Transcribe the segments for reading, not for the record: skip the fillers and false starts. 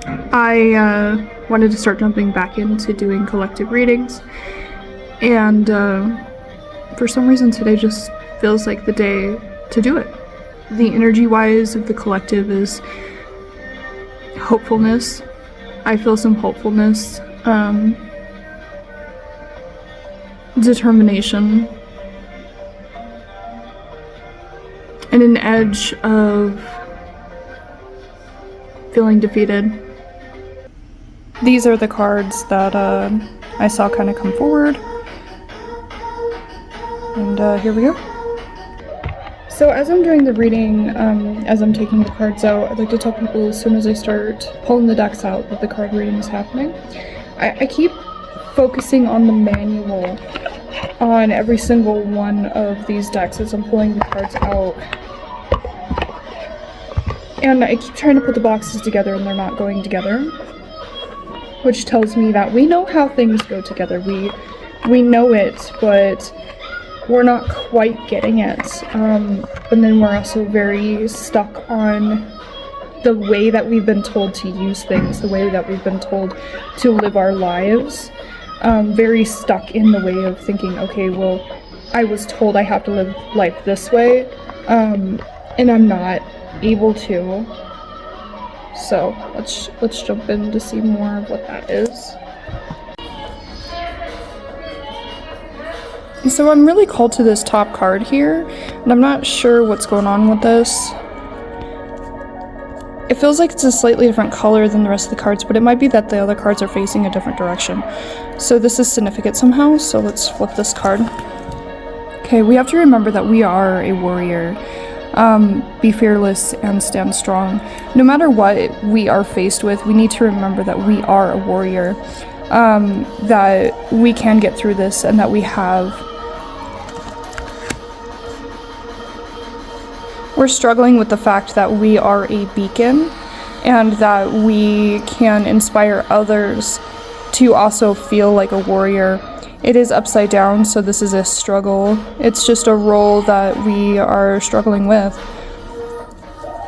I wanted to start jumping back into doing collective readings, and for some reason today just feels like the day to do it. The energy-wise of the collective is hopefulness. I feel some hopefulness, determination, and an edge of feeling defeated. These are the cards that I saw kind of come forward, and here we go. So as I'm doing the reading, as I'm taking the cards out, I'd like to tell people as soon as I start pulling the decks out that the card reading is happening. I keep focusing on the manual on every single one of these decks as I'm pulling the cards out. And I keep trying to put the boxes together and they're not going together, which tells me that we know how things go together. We know it, but we're not quite getting it. And then we're also very stuck on the way that we've been told to use things, the way that we've been told to live our lives. Very stuck in the way of thinking, okay, well, I was told I have to live life this way, and I'm not able to. So let's jump in to see more of what that is. So I'm really called to this top card here, and I'm not sure what's going on with this. It feels like it's a slightly different color than the rest of the cards, but it might be that the other cards are facing a different direction. So this is significant somehow, so let's flip this card. Okay, we have to remember that we are a warrior. Be fearless and stand strong. No matter what we are faced with, we need to remember that we are a warrior. That we can get through this, and that we're struggling with the fact that we are a beacon, and that we can inspire others to also feel like a warrior. It is upside down, so this is a struggle. It's just a role that we are struggling with.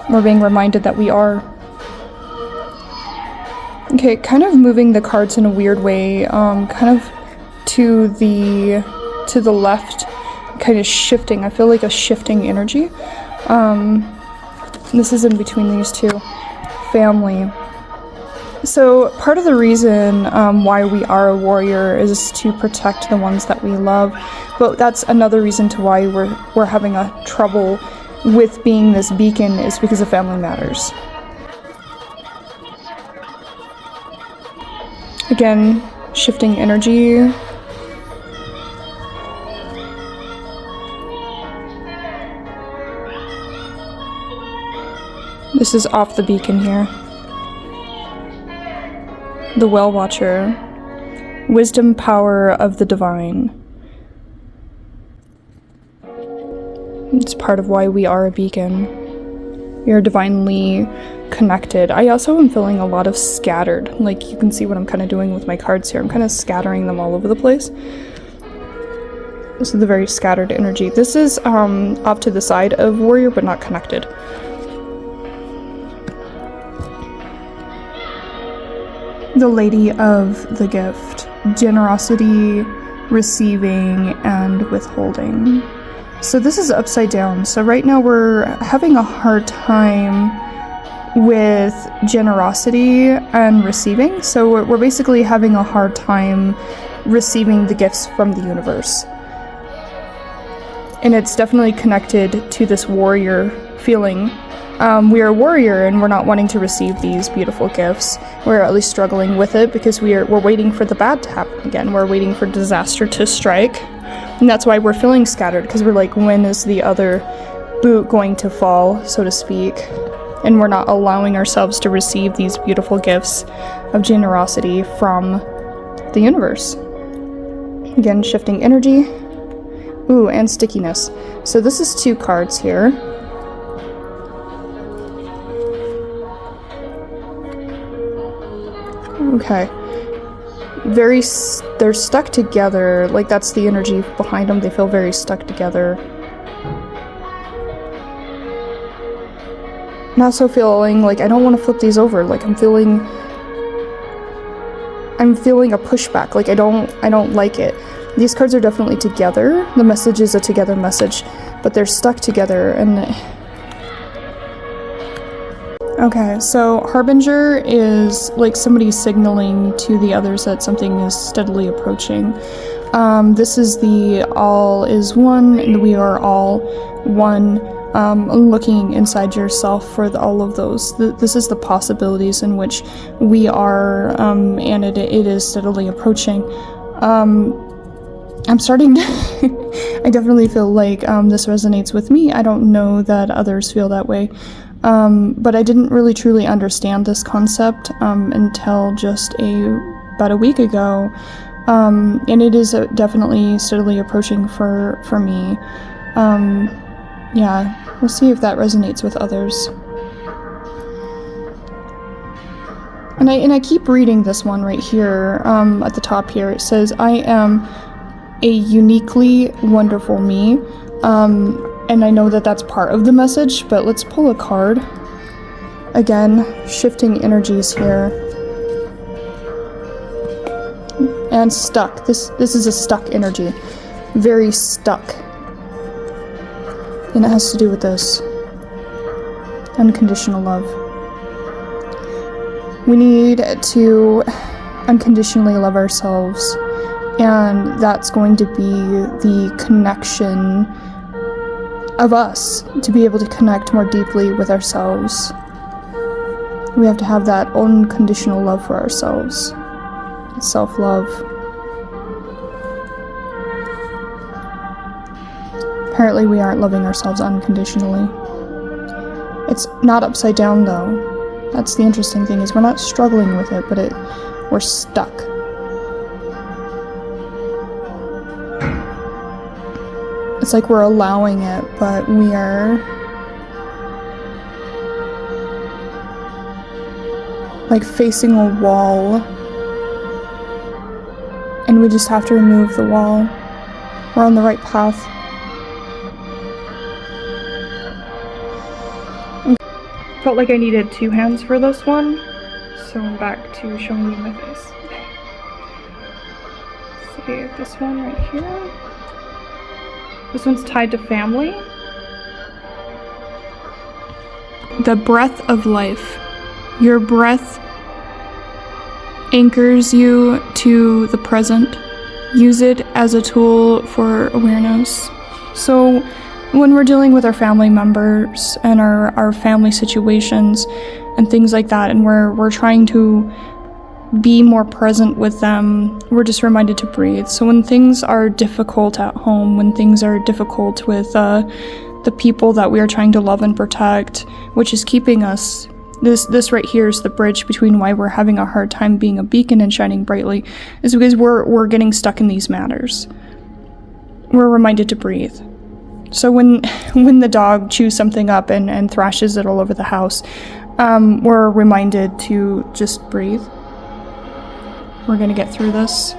We're being reminded that we are. Okay, kind of moving the cards in a weird way, kind of to the left, kind of shifting. I feel like a shifting energy. This is in between these two. Family. So part of the reason why we are a warrior is to protect the ones that we love, but that's another reason to why we're having a trouble with being this beacon is because of family matters. Again, shifting energy. This is off the beacon here. The Well Watcher. Wisdom, power of the divine. It's part of why we are a beacon. We are divinely connected. I also am feeling a lot of scattered. Like, you can see what I'm kind of doing with my cards here. I'm kind of scattering them all over the place. This is the very scattered energy. This is off to the side of warrior, but not connected. The Lady of the Gift. Generosity, receiving, and withholding. So this is upside down. So right now we're having a hard time with generosity and receiving. So we're basically having a hard time receiving the gifts from the universe. And it's definitely connected to this warrior feeling. We are a warrior and we're not wanting to receive these beautiful gifts. We're at least struggling with it because we're waiting for the bad to happen again. We're waiting for disaster to strike. And that's why we're feeling scattered, because we're like, when is the other boot going to fall, so to speak? And we're not allowing ourselves to receive these beautiful gifts of generosity from the universe. Again, shifting energy. Ooh, and stickiness. So this is 2 cards here. Okay. They're stuck together. Like, that's the energy behind them. They feel very stuck together. I'm also feeling like I don't want to flip these over. Like, I'm feeling I'm feeling a pushback. Like I don't like it. These cards are definitely together. The message is a together message, but they're stuck together. And okay, so Harbinger is like somebody signaling to the others that something is steadily approaching. This is the all is one, and we are all one. Looking inside yourself for all of those. This is the possibilities in which we are, and it is steadily approaching. I'm starting to I definitely feel like this resonates with me. I don't know that others feel that way. But I didn't really truly understand this concept until just about a week ago. And it is definitely steadily approaching for me. Yeah, we'll see if that resonates with others. And I keep reading this one right here at the top here. It says, I am a uniquely wonderful me. And I know that that's part of the message, but let's pull a card. Again, shifting energies here. And stuck. This is a stuck energy. Very stuck. And it has to do with this. Unconditional love. We need to unconditionally love ourselves. And that's going to be the connection of us, to be able to connect more deeply with ourselves. We have to have that unconditional love for ourselves. Self-love. Apparently we aren't loving ourselves unconditionally. It's not upside down though. That's the interesting thing, is we're not struggling with it, but we're stuck. It's like we're allowing it, but we are like facing a wall, and we just have to remove the wall. We're on the right path. Felt like I needed 2 hands for this one, so I'm back to showing you my face. See this one right here. This one's tied to family. The breath of life. Your breath anchors you to the present. Use it as a tool for awareness. So when we're dealing with our family members and our family situations and things like that, and we're trying to be more present with them, we're just reminded to breathe. So when things are difficult at home, when things are difficult with the people that we are trying to love and protect, which is keeping us, this right here is the bridge between why we're having a hard time being a beacon and shining brightly, is because we're getting stuck in these matters. We're reminded to breathe. So when the dog chews something up and thrashes it all over the house, we're reminded to just breathe. We're gonna get through this.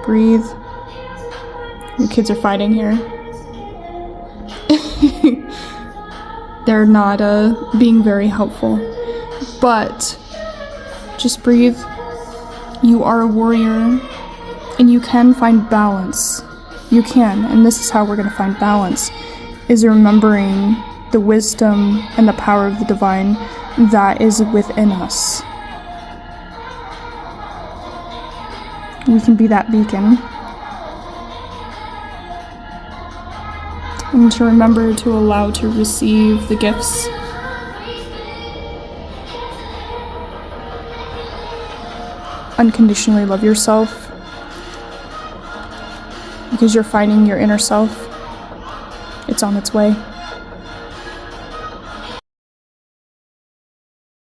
Breathe. Your kids are fighting here. They're not being very helpful. But just breathe. You are a warrior, and you can find balance. You can, and this is how we're gonna find balance, is remembering the wisdom and the power of the divine that is within us. We can be that beacon. And to remember to allow to receive the gifts. Unconditionally love yourself, because you're finding your inner self. It's on its way.